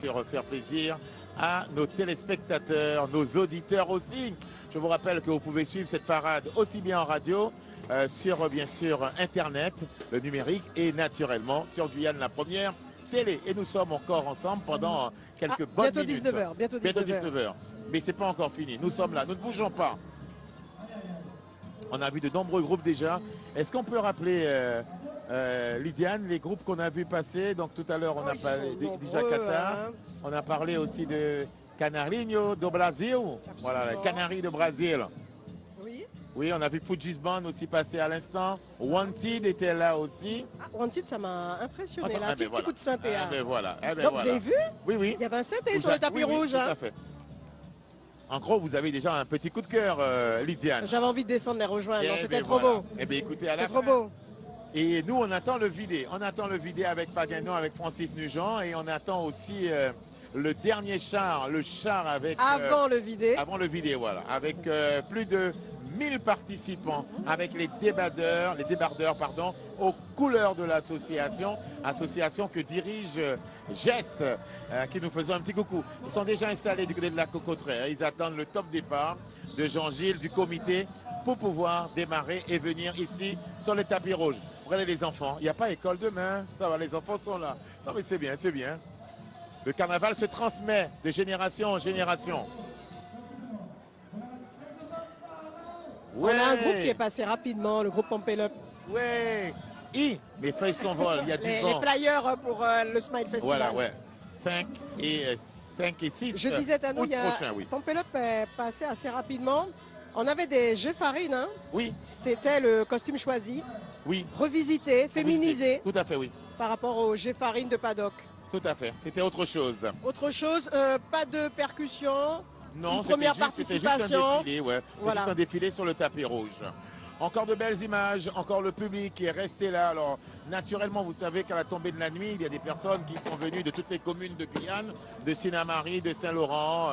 Faire plaisir à nos téléspectateurs, nos auditeurs aussi. Je vous rappelle que vous pouvez suivre cette parade aussi bien en radio, sur bien sûr Internet, le numérique et naturellement sur Guyane la première télé. Et nous sommes encore ensemble pendant quelques bonnes bientôt minutes. 19h, bientôt 19h. Mais c'est pas encore fini. Nous sommes là, nous ne bougeons pas. On a vu de nombreux groupes déjà. Est-ce qu'on peut rappeler Lydiane, les groupes qu'on a vu passer? Donc tout à l'heure on a parlé déjà Qatar. Hein. On a parlé aussi de Canarinho do Brasil. Voilà, les Canaries de Brésil. Oui. Oui, on a vu Fujisband aussi passer à l'instant. Wanted était là aussi. Ah, Wanted, ça m'a impressionné. Ah, Là, petit coup de synthé. Voilà. Donc vous avez vu? Oui, oui. Il y avait un synthé sur le tapis rouge. Tout à fait. En gros, vous avez déjà un petit coup de cœur, Lydiane. J'avais envie de descendre les rejoindre. C'était trop beau. Eh bien, écoutez, à la trop beau. Et nous, on attend le vidé. On attend le vidé avec Pagano, avec Francis Nugent. Et on attend aussi le dernier char, le char avec... Avant le vidé. Avant le vidé, voilà. Avec plus de 1000 participants, avec les débardeurs, aux couleurs de l'association. Association que dirige Jess, qui nous faisait un petit coucou. Ils sont déjà installés du côté de la Cocoterie. Ils attendent le top départ de Jean-Gilles, du comité, pour pouvoir démarrer et venir ici sur le tapis rouge. Regardez les enfants, il n'y a pas école demain, ça va, les enfants sont là. Non mais c'est bien, c'est bien. Le carnaval se transmet de génération en génération. Ouais. On a un groupe qui est passé rapidement, le groupe Pompelup. Ouais. Mes feuilles s'envolent, il y a du vent. Les flyers pour le Smile Festival. Voilà, ouais. 5 et 6. Je disais à nous, Pompelup est passé assez rapidement. On avait des jeux farines, hein? Oui. C'était le costume choisi. Oui. Revisité, féminisé. Tout à fait, oui. Par rapport au jeux farine de Paddock. Tout à fait. C'était autre chose. Autre chose, pas de percussion. Non, première participation. C'était juste un défilé, ouais. Voilà. Juste un défilé sur le tapis rouge. Encore de belles images, encore le public qui est resté là. Alors, naturellement, vous savez qu'à la tombée de la nuit, il y a des personnes qui sont venues de toutes les communes de Guyane, de Sinamari, de Saint-Laurent,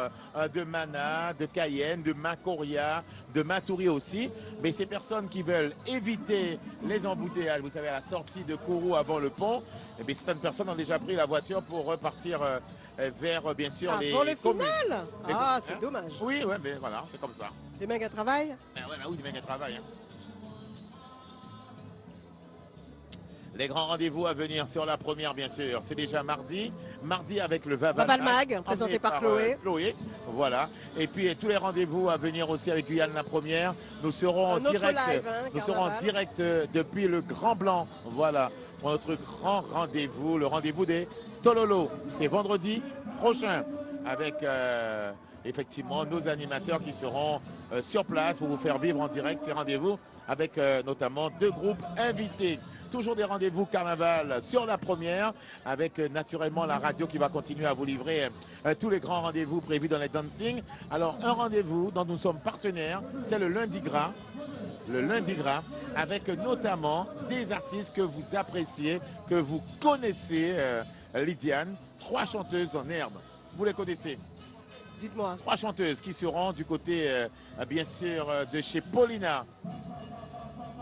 de Mana, de Cayenne, de Macoria, de Matoury aussi. Mais ces personnes qui veulent éviter les embouteillages, vous savez, à la sortie de Kourou avant le pont, eh bien, certaines personnes ont déjà pris la voiture pour repartir vers, bien sûr, les communes. Final Ah, c'est dommage. Oui, ouais, mais voilà, c'est comme ça. Des mecs à travail Oui, des mecs à travail. Hein. Les grands rendez-vous à venir sur la première, bien sûr. C'est déjà mardi. Mardi avec le Vaval Mag, présenté par Chloé. Voilà. Et puis tous les rendez-vous à venir aussi avec Guyane la première. Nous serons en direct. Nous serons en direct depuis le Grand Blanc. Voilà. Pour notre grand rendez-vous, le rendez-vous des Tololo. C'est vendredi prochain. Avec effectivement nos animateurs qui seront sur place pour vous faire vivre en direct ces rendez-vous. Avec notamment 2 groupes invités. Toujours des rendez-vous carnaval sur la première, avec naturellement la radio qui va continuer à vous livrer tous les grands rendez-vous prévus dans les dancing. Alors un rendez-vous dont nous sommes partenaires, c'est le lundi gras. Le lundi gras, avec notamment des artistes que vous appréciez, que vous connaissez, Lydiane, 3 chanteuses en herbe. Vous les connaissez? Dites-moi. 3 chanteuses qui seront du côté, bien sûr, de chez Paulina,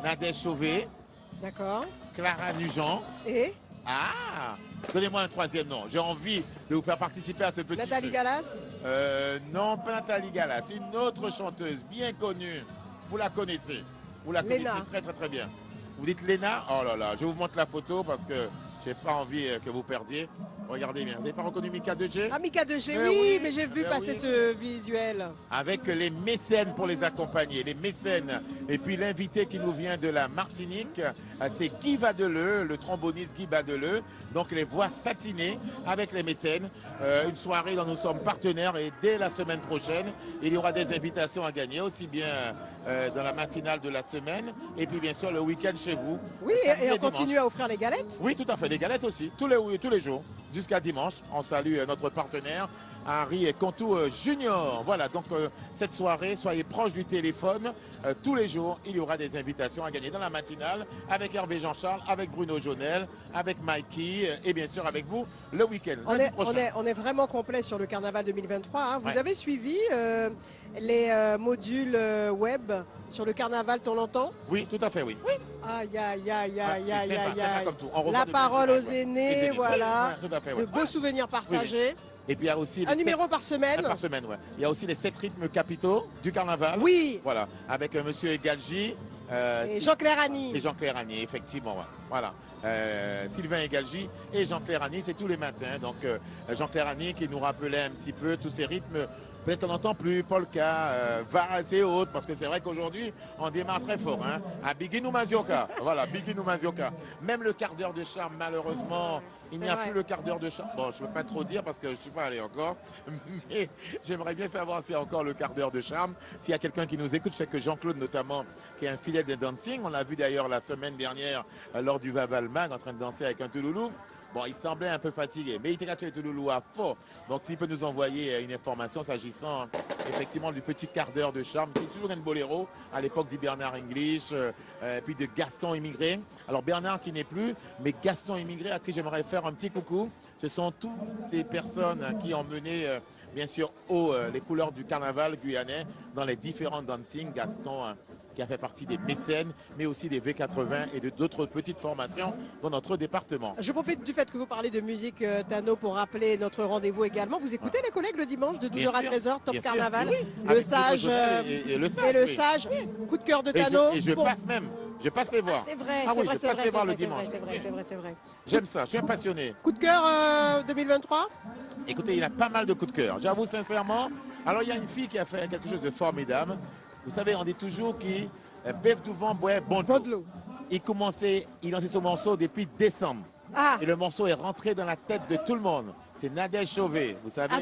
Nadège Chauvet. D'accord. Clara Nugent. Et donnez-moi un 3e nom. J'ai envie de vous faire participer à ce petit Nathalie Galas. Non, pas Nathalie Galas. Une autre chanteuse bien connue. Vous la connaissez. Vous la connaissez très, très, très bien. Vous dites Léna? Oh là là, je vous montre la photo parce que je n'ai pas envie que vous perdiez. Regardez bien. Vous n'avez pas reconnu Mika 2G? Ah, Mika 2G, oui, mais j'ai vu passer ce visuel. Avec les mécènes pour les accompagner, les mécènes. Et puis l'invité qui nous vient de la Martinique, c'est Guy Vadeleu, le tromboniste Guy Vadeleu. Donc les voix satinées avec les mécènes. Une soirée dont nous sommes partenaires et dès la semaine prochaine, il y aura des invitations à gagner, aussi bien dans la matinale de la semaine et puis bien sûr le week-end chez vous. Oui, et on continue à offrir les galettes? Oui, tout à fait, des galettes aussi, tous les jours. Jusqu'à dimanche, on salue notre partenaire Henri Contou Junior. Voilà, donc cette soirée, soyez proches du téléphone. Tous les jours, il y aura des invitations à gagner dans la matinale avec Hervé Jean-Charles, avec Bruno Jonel, avec Mikey et bien sûr avec vous le week-end. On est vraiment complet sur le carnaval 2023. Hein. Vous avez suivi les modules web sur le carnaval, on l'entend? Oui, tout à fait, oui. Aïe, aïe, aïe, aïe, aïe, aïe. La parole aux aînés, voilà. Oui, tout à fait, de beaux souvenirs partagés. Et puis il y a aussi un numéro par semaine. Par semaine, ouais. Il y a aussi les 7 rythmes capitaux du carnaval. Oui. Voilà, avec Monsieur Egalji. Et Jean-Claire Annie. Et Jean-Claire Annie, effectivement, ouais. Voilà. Sylvain Egalji et Jean-Claire Annie, c'est tous les matins. Donc Jean-Claire Annie qui nous rappelait un petit peu tous ces rythmes. Peut-être qu'on n'entend plus polka, valse et autres, parce que c'est vrai qu'aujourd'hui, on démarre très fort. Hein, à Biguinou Mazioka. Voilà, Biguinou Mazioka. Même le quart d'heure de charme, malheureusement, il n'y a plus le quart d'heure de charme. Bon, je ne veux pas trop dire parce que je ne suis pas allé encore. Mais j'aimerais bien savoir si encore le quart d'heure de charme. S'il y a quelqu'un qui nous écoute, je sais que Jean-Claude notamment, qui est un fidèle de dancing. On l'a vu d'ailleurs la semaine dernière lors du Vaval Mag en train de danser avec un Touloulou. Bon, il semblait un peu fatigué, mais il était caché Touloulou à fond. Donc, s'il peut nous envoyer une information s'agissant effectivement du petit quart d'heure de charme, qui est toujours un boléro à l'époque du Bernard English, puis de Gaston Immigré. Alors, Bernard qui n'est plus, mais Gaston Immigré à qui j'aimerais faire un petit coucou. Ce sont toutes ces personnes qui ont mené, bien sûr, les couleurs du carnaval guyanais dans les différents dancing. Gaston qui a fait partie des mécènes, mais aussi des V80 et d'autres petites formations dans notre département. Je profite du fait que vous parlez de musique, Tano, pour rappeler notre rendez-vous également. Vous écoutez les collègues le dimanche de 12h à 13h, Top Carnaval, le Sage et le Sage. Coup de cœur de Tano. Et je passe même. Je passe les voir. C'est vrai, c'est vrai, le dimanche. C'est vrai. J'aime ça, je suis un passionné. Coup de cœur 2023 ? Écoutez, il y a pas mal de coups de cœur. J'avoue sincèrement. Alors, il y a une fille qui a fait quelque chose de formidable. Vous savez, on dit toujours qu'il bœuf du vent boit bon de l'eau. Il lançait ce morceau depuis décembre. Ah. Et le morceau est rentré dans la tête de tout le monde. C'est Nadège Chauvet, vous savez.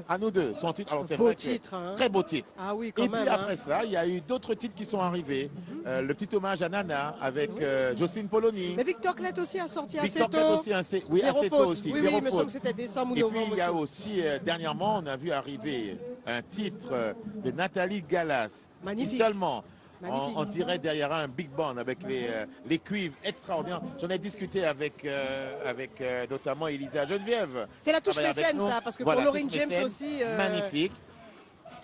À nous deux. Son titre, alors c'est vrai titre, hein. Très beau titre. Ah oui, quand et même. Puis après ça, il y a eu d'autres titres qui sont arrivés. Le petit hommage à Nana avec Jocelyne Polony. Mais Victor Klett aussi a sorti assez tôt. Victor Klett aussi, assez tôt aussi. Oui, il me semble que c'était décembre ou novembre. Et puis il y a aussi, dernièrement, on a vu arriver un titre de Nathalie Galas. Magnifique. Seulement. On dirait derrière un big band avec les cuivres extraordinaires. J'en ai discuté avec notamment Elisa Geneviève. C'est la touche mécène, ça, parce que pour Lauryn James aussi. Magnifique.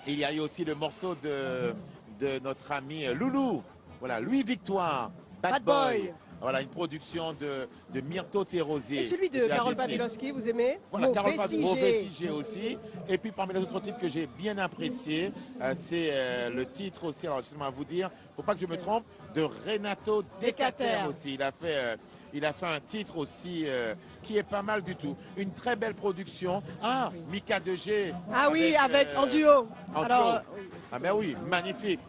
Il y a eu aussi le morceau de notre ami Loulou. Voilà, Louis Victoire, Bad Boy. Voilà, une production de Myrto Terrosier. Et celui de Carole Babilowski, vous aimez? Voilà, Carole Babilowski aussi. Et puis parmi les autres titres que j'ai bien appréciés, c'est le titre aussi, alors justement à vous dire, il ne faut pas que je me trompe, de Renato Decater aussi. Il a fait un titre aussi qui est pas mal du tout. Une très belle production. Ah, oui. Mika 2G. Ah oui, avec en duo. Ah ben oui, magnifique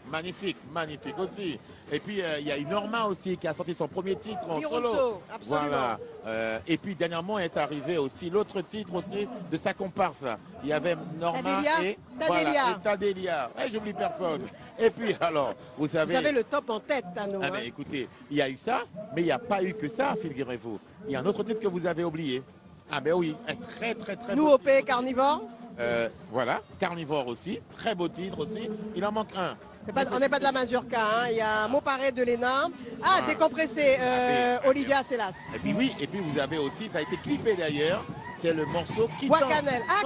aussi. Et puis il y a une Norma aussi qui a sorti son premier titre en solo. Absolument. Voilà. Et puis dernièrement est arrivé aussi l'autre titre aussi de sa comparse. Là. Il y avait Norma et Tadelia. J'oublie personne. Et puis alors, vous avez le top en tête, Tano. Ah ben écoutez, il y a eu ça, mais il n'y a pas eu que ça, figurez-vous. Il y a un autre titre que vous avez oublié. Ah ben oui, un très Nous au Pays Carnivore. Voilà, Carnivore aussi, très beau titre aussi. Il en manque un. On n'est pas de la Mazurka, hein. Il y a un mot pareil de Léna. Ah, décompressé, Olivia Selas. Et puis oui, et puis vous avez aussi, ça a été clippé d'ailleurs, c'est le morceau Kitan. Wakanel. Ah,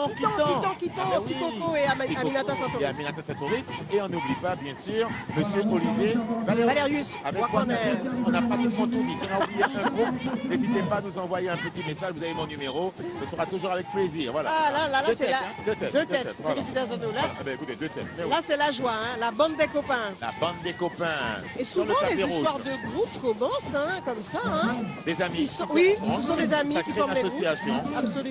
Kitan, Tikoko et Aminata Santoris. Et Aminata Santoris. Et on n'oublie pas, bien sûr, Monsieur Olivier Valerius. Avec Wakanel. On a pratiquement tout dit. Si on a oublié un groupe, n'hésitez pas à nous envoyer un petit message. Vous avez mon numéro. Ce sera toujours avec plaisir. Voilà. Ah, là, c'est la... Deux têtes. Félicitations. Là, écoutez, deux têtes. Là, c'est la joie, hein. La bande des copains. La bande des copains. Et souvent, les histoires de groupe commencent comme ça. Des amis. Oui, ce sont des amis qui forment des groupes. Absolument.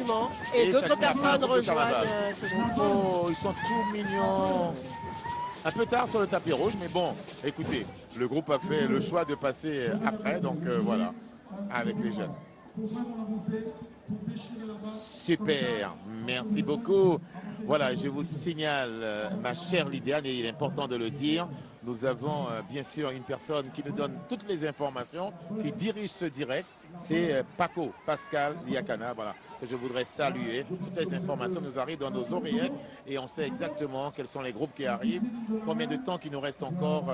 Et d'autres personnes rejoignent ce groupe. Oh, ils sont tout mignons. Un peu tard sur le tapis rouge, mais bon, écoutez, le groupe a fait le choix de passer après, donc voilà, avec les jeunes. Super, merci beaucoup. Voilà, je vous signale, ma chère Lydiane, et il est important de le dire, nous avons bien sûr une personne qui nous donne toutes les informations, qui dirige ce direct. C'est Paco, Pascal Liakana, voilà, que je voudrais saluer. Toutes les informations nous arrivent dans nos oreillettes et on sait exactement quels sont les groupes qui arrivent, combien de temps qu'il nous reste encore.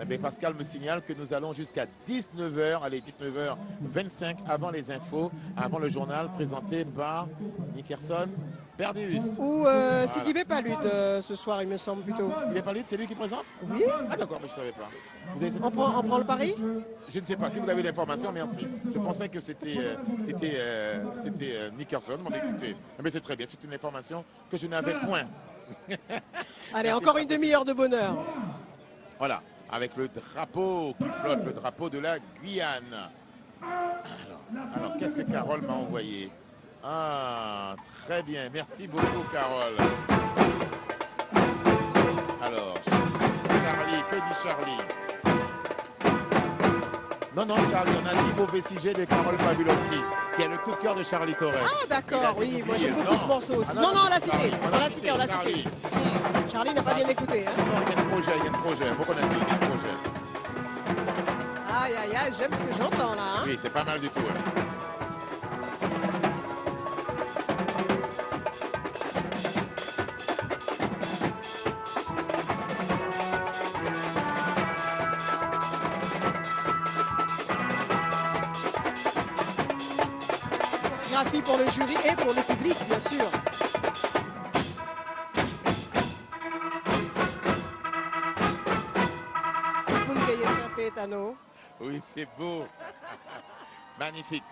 Mais Pascal me signale que nous allons jusqu'à 19h, allez, 19h25 avant les infos, avant le journal présenté par Nickerson. Perdus. Ou Sidibé Palude ce soir, il me semble plutôt. Sidibé Palude, c'est lui qui présente? Oui. Ah d'accord, mais je ne savais pas. On prend le pari? Je ne sais pas. Si vous avez l'information, merci. Je pensais que c'était Nickerson, mais écoutez. Mais c'est très bien, c'est une information que je n'avais point. Allez, merci, encore une demi-heure de bonheur. Voilà, avec le drapeau qui flotte, le drapeau de la Guyane. Alors qu'est-ce que Carole m'a envoyé? Ah, très bien. Merci beaucoup, Carole. Alors, Charlie, que dit Charlie? Non, Charlie, on a dit mauvais sujet de Carole Pavlovski, qui est le coup de cœur de Charlie Torres. Ah, d'accord, oui, moi j'aime beaucoup ce morceau aussi. Non, on l'a cité, on l'a cité. Charlie n'a pas bien écouté. Hein. Non, il y a un projet, il faut qu'on ait un projet. Aïe, aïe, aïe, j'aime ce que j'entends là. Hein. Oui, c'est pas mal du tout. Hein. Pour le jury et pour le public, bien sûr. Oui, c'est beau. Magnifique.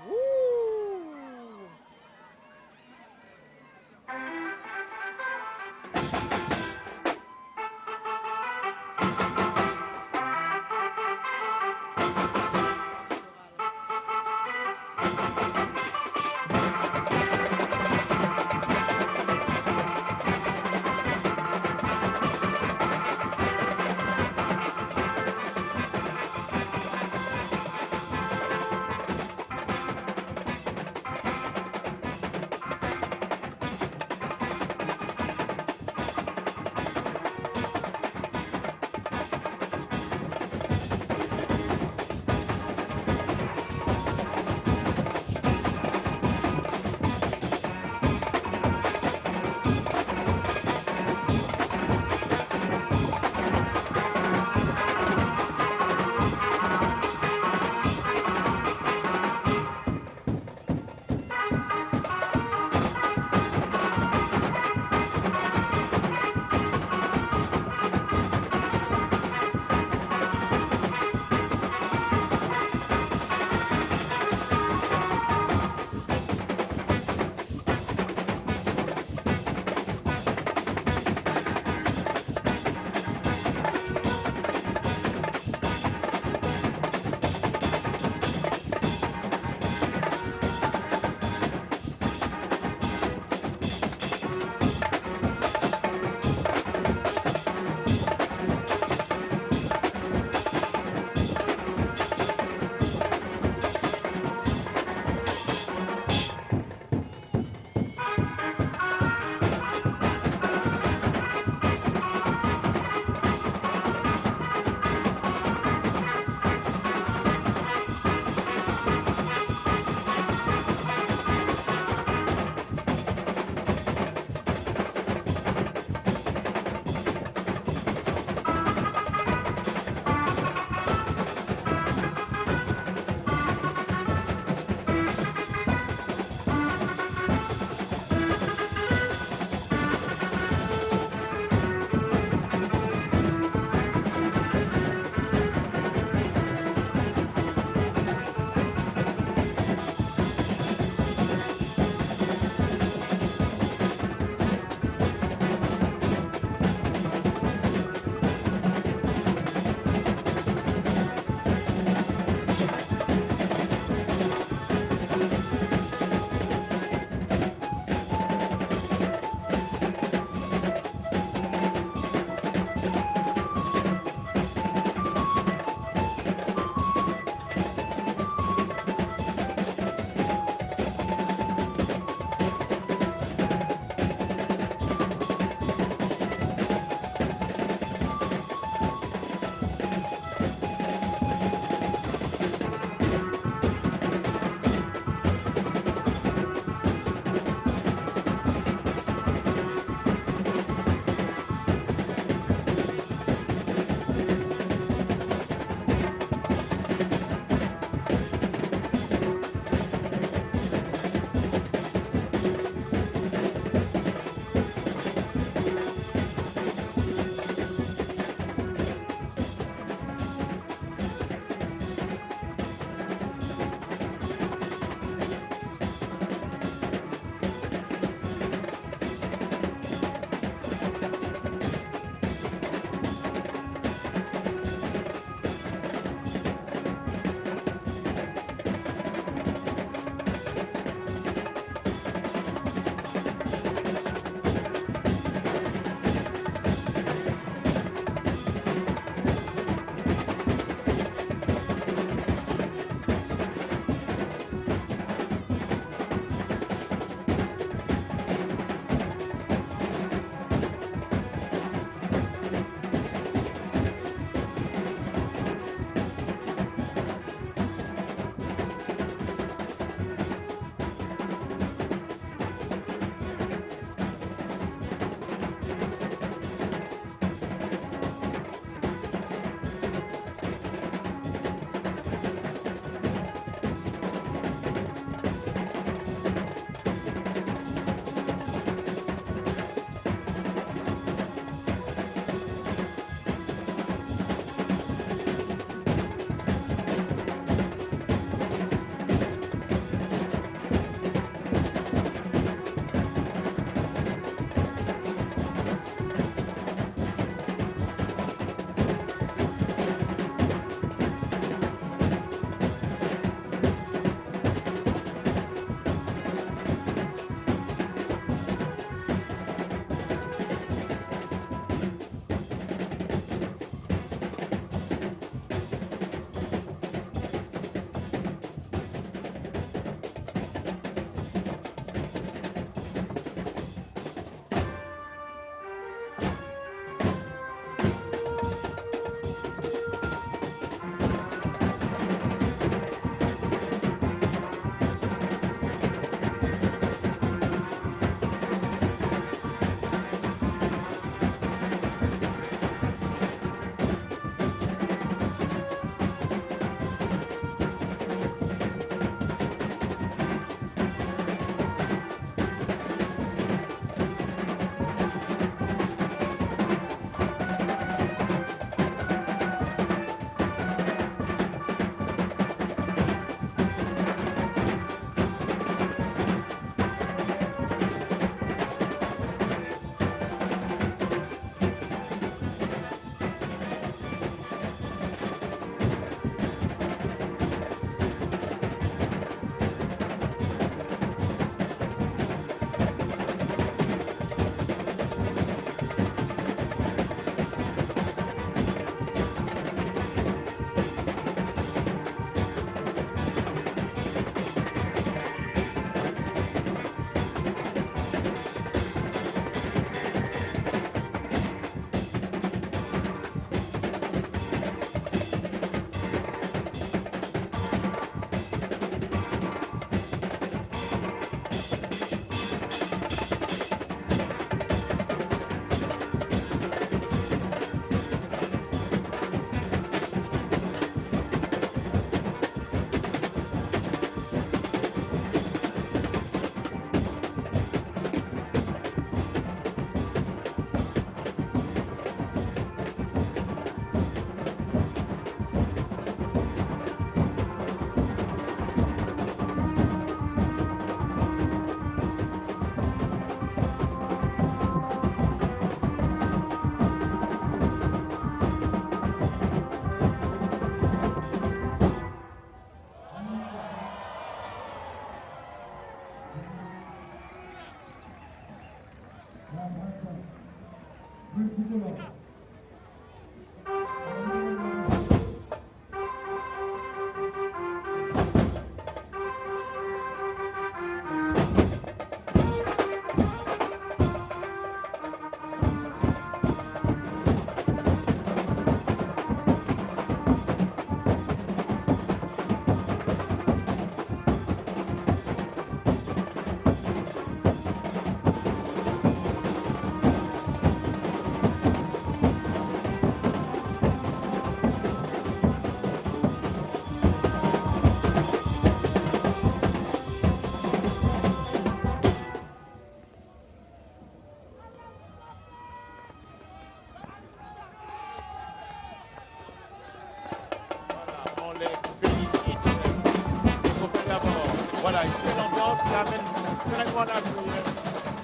Voilà, l'ambiance l'amène vraiment la pluie.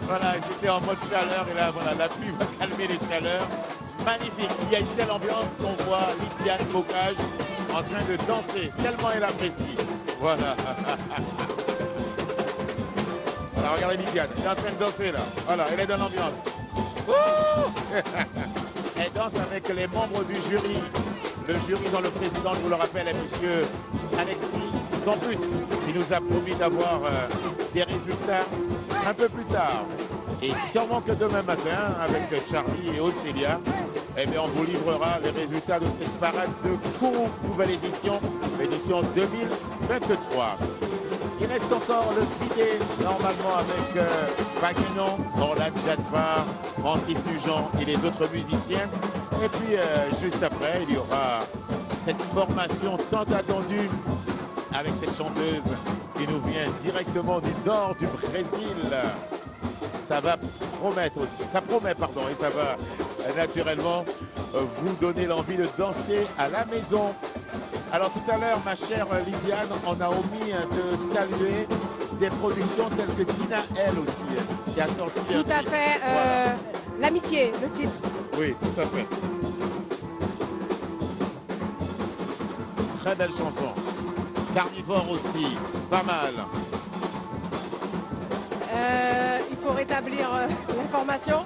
Voilà, ils étaient en mode chaleur et là, voilà, la pluie va calmer les chaleurs. Magnifique, il y a une telle ambiance qu'on voit Lydiane Bocage en train de danser, tellement elle apprécie. Voilà. Voilà, regardez Lydiane, elle est en train de danser là. Voilà, elle est dans l'ambiance. Elle danse avec les membres du jury. Le jury dont le président, je vous le rappelle, est M. Alexis Camput. Il nous a promis d'avoir des résultats un peu plus tard. Et sûrement que demain matin, avec Charlie et Océlia, eh bien, on vous livrera les résultats de cette parade de Kourou, nouvelle édition, l'édition 2023. Il reste encore le Tridé, normalement avec Paguenon, Orlane Jadfar, Francis Nugent et les autres musiciens. Et puis, juste après, il y aura cette formation tant attendue avec cette chanteuse qui nous vient directement du nord du Brésil. Ça va promettre aussi, ça promet, pardon, et ça va naturellement vous donner l'envie de danser à la maison. Alors tout à l'heure, ma chère Lydiane, on a omis de saluer des productions telles que Tina L aussi, qui a sorti... Tout à fait, voilà. L'amitié, le titre. Oui, tout à fait. Très belle chanson. Carnivore aussi, pas mal. Il faut rétablir l'information.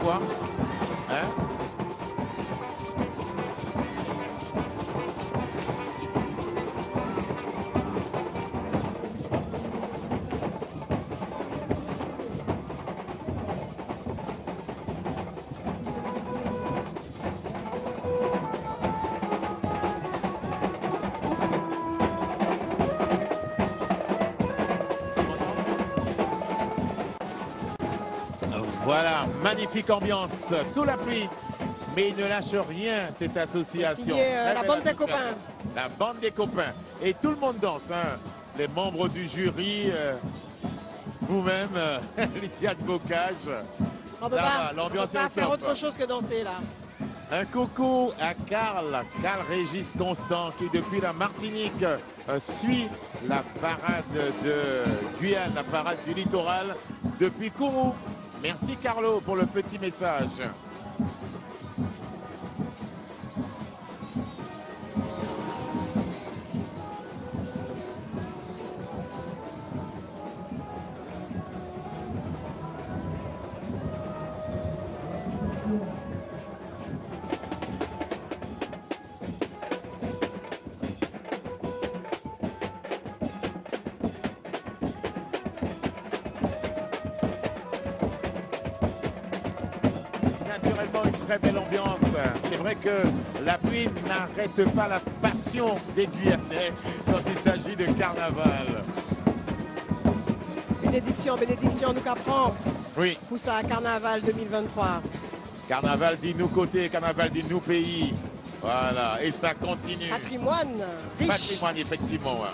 Quoi? Hein? Voilà, magnifique ambiance sous la pluie, mais il ne lâche rien cette association. Signé, la bande des copains. La bande des copains. Et tout le monde danse, hein. Les membres du jury, vous-même, Lydiane Bocage. On ne peut pas faire autre chose que danser là. Un coucou à Carl Régis Constant, qui depuis la Martinique suit la parade de Guyane, la parade du littoral depuis Kourou. Merci Carlo pour le petit message. Naturellement, une très belle ambiance. C'est vrai que la pluie n'arrête pas la passion des Guyanais quand il s'agit de carnaval. Bénédiction, bénédiction, nous qu'apprend. Oui. Pour ça, carnaval 2023. Carnaval dit nous côté, carnaval dit nous pays. Voilà, et ça continue. Patrimoine riche. Patrimoine, effectivement. Ouais.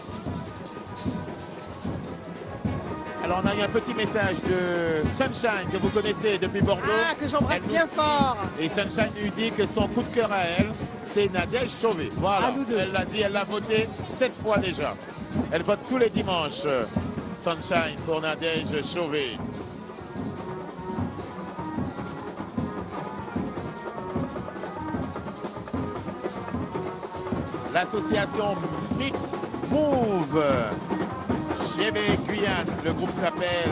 Alors on a eu un petit message de Sunshine que vous connaissez depuis Bordeaux. Ah, que j'embrasse bien fort. Et Sunshine lui dit que son coup de cœur à elle, c'est Nadège Chauvet. Voilà, elle l'a dit, elle l'a voté 7 fois déjà. Elle vote tous les dimanches. Sunshine pour Nadège Chauvet. L'association Mix Move. GB Guyane, le groupe s'appelle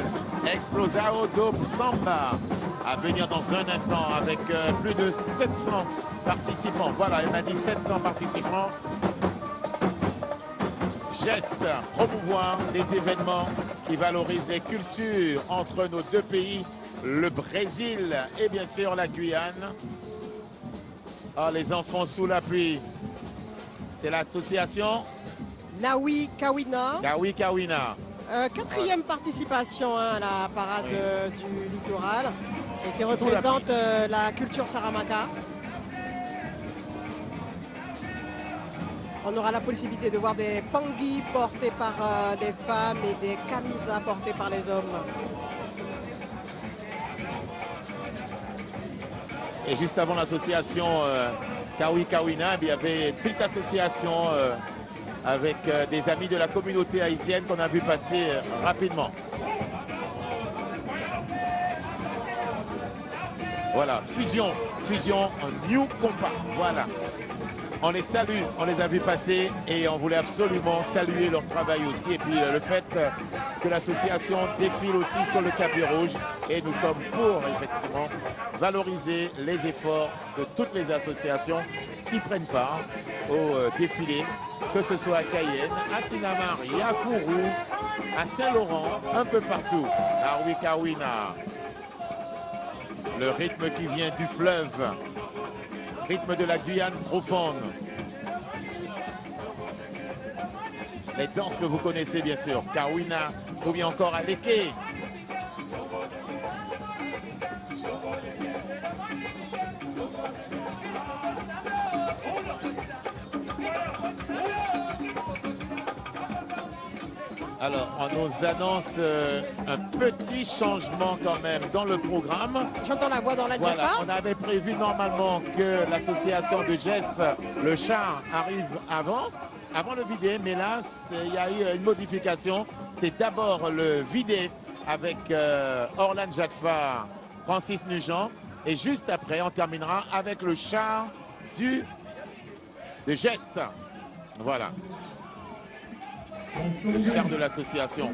Explosao do Samba. À venir dans un instant avec plus de 700 participants. Voilà, elle m'a dit 700 participants. Geste, promouvoir des événements qui valorisent les cultures entre nos deux pays, le Brésil et bien sûr la Guyane. Ah, les enfants sous la pluie. C'est l'association Nawi Kawina. Nawi Kawina. 4e participation à la parade du littoral et qui représente la culture Saramaka. On aura la possibilité de voir des pangis portés par des femmes et des camisas portés par les hommes. Et juste avant l'association Kawi Kawina, il y avait une petite association avec des amis de la communauté haïtienne qu'on a vu passer rapidement. Voilà, fusion, New Compa, voilà. On les salue, on les a vus passer et on voulait absolument saluer leur travail aussi. Et puis le fait que l'association défile aussi sur le tapis rouge. Et nous sommes pour, effectivement, valoriser les efforts de toutes les associations qui prennent part au défilé, que ce soit à Cayenne, à Sinamari, à Kourou, à Saint-Laurent, un peu partout, à Wikawina. Le rythme qui vient du fleuve, rythme de la Guyane profonde. Les danses que vous connaissez bien sûr, Kawina ou bien encore à Leke. Alors, on nous annonce un petit changement quand même dans le programme. J'entends la voix dans la Voilà, on avait prévu normalement que l'association de Jeff, le char, arrive avant le vidé, mais là, il y a eu une modification. C'est d'abord le vidé avec Orlan Jadfar, Francis Nugent, et juste après, on terminera avec le char de Jeff. Voilà. Le char de l'association.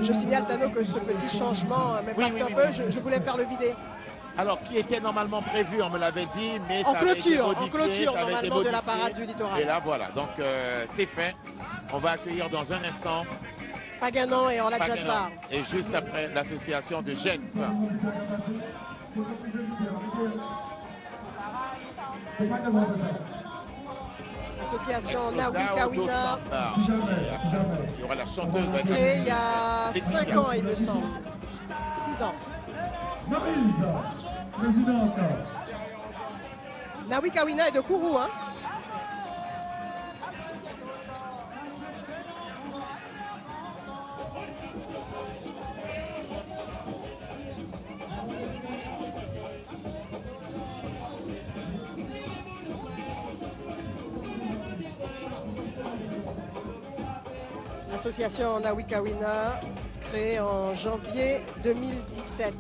Je signale, Tano, que ce petit changement m'impacte un peu. Je voulais faire le vidé. Alors, qui était normalement prévu, on me l'avait dit, mais en ça clôture, avait été modifié, en clôture normalement de la parade du littoral. Et là, voilà, donc c'est fait. On va accueillir dans un instant Paganon et Orla Jadfar. Et juste après, l'association de Jeff. Association Nawi Kawina. Il y aura la chanteuse. Créée il y a 5 ans, il me semble. 6 ans. Nawi Kawina est de Kourou, hein. L'association Nawi Kawina, créée en janvier 2017.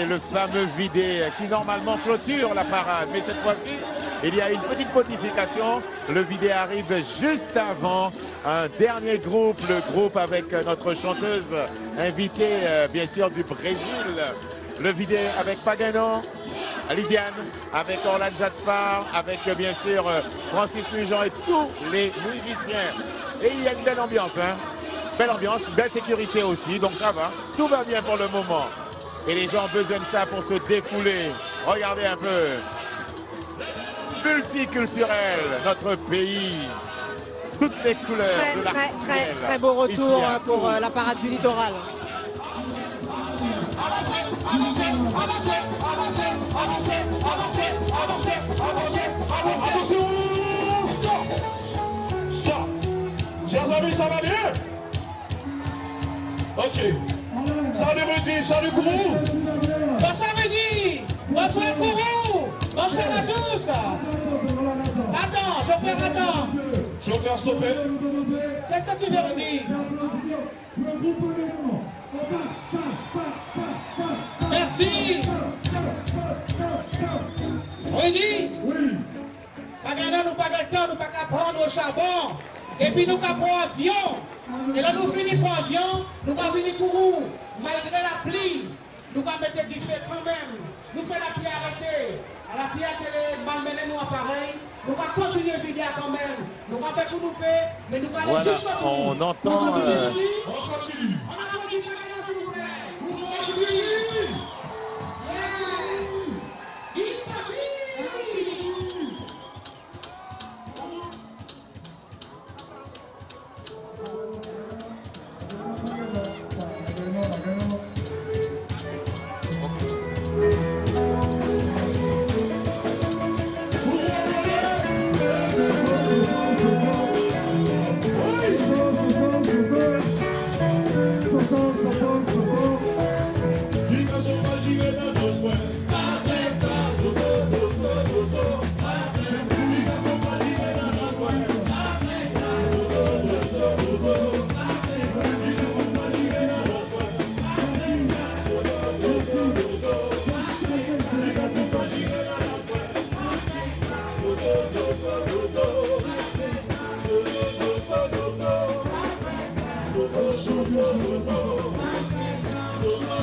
Le fameux vidé qui normalement clôture la parade. Mais cette fois-ci, il y a une petite modification. Le vidé arrive juste avant un dernier groupe, le groupe avec notre chanteuse invitée, bien sûr, du Brésil. Le vidé avec Pagano, Lydiane, avec Orlan Jadfar, avec bien sûr Francis Nugent et tous les musiciens. Et il y a une belle ambiance, hein. Belle ambiance, belle sécurité aussi, donc ça va. Tout va bien pour le moment. Et les gens ont besoin de ça pour se défouler. Regardez un peu. Multiculturel, notre pays. Toutes les couleurs de l'arc-en-ciel. Très beau retour pour la parade du littoral. Attention, stop. Chers amis, ça va bien? Ok. Salut Rudy, salut Kourou. Bonsoir Rudy. Bonsoir Kourou. Bonsoir à tous. Attends, chauffeur, attends. Chauffeur, stoppé. Qu'est-ce que tu veux Rudy? Merci. Rudy. Oui. Pas gagner, nous pas de temps, nous pas qu'à prendre au charbon. Et puis nous qu'à prendre avion. Et là nous finissons pour avion, nous pas finir Kourou. Malgré la pluie, nous pas mettre du feu quand même. Nous faisons la pluie arrêtée. À la pluie qu'elle malmenée nous appareil. Nous pas continuer vidéo quand même. Nous pas faire pour nous faire, mais nous pas aller voilà, jusqu'au bout. on entend. On continue. On a continué, s'il vous plaît. Merci. Il est parti.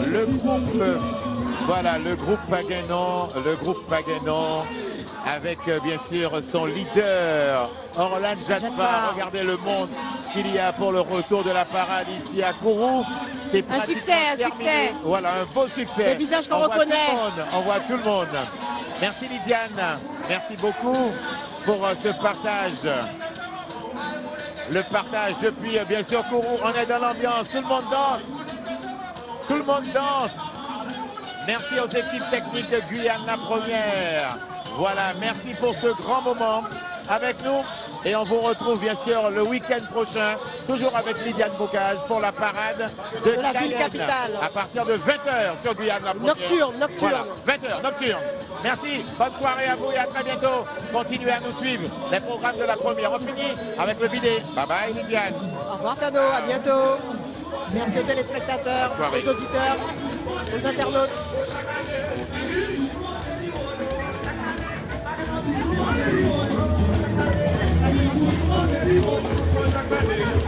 Le groupe, voilà, le groupe Pagano, avec bien sûr son leader, Orlan Jadfar. Regardez le monde qu'il y a pour le retour de la parade ici à Kourou. Un succès. Voilà, un beau succès. Des visages qu'on reconnaît. On voit tout le monde. Merci Lydiane, merci beaucoup. pour ce partage. Le partage depuis, bien sûr, Kourou. On est dans l'ambiance. Tout le monde danse. Tout le monde danse. Merci aux équipes techniques de Guyane la première. Voilà, merci pour ce grand moment avec nous. Et on vous retrouve bien sûr le week-end prochain, toujours avec Lydiane Bocage pour la parade de la Cayenne, ville capitale. à partir de 20h sur Guyane la première. Nocturne. Voilà, 20h, nocturne. Merci, bonne soirée à vous et à très bientôt. Continuez à nous suivre, les programmes de la première. On finit avec le vidé. Bye bye Lydiane. Au revoir Tano, à bientôt. Merci aux téléspectateurs, aux auditeurs, aux internautes. Chaque année.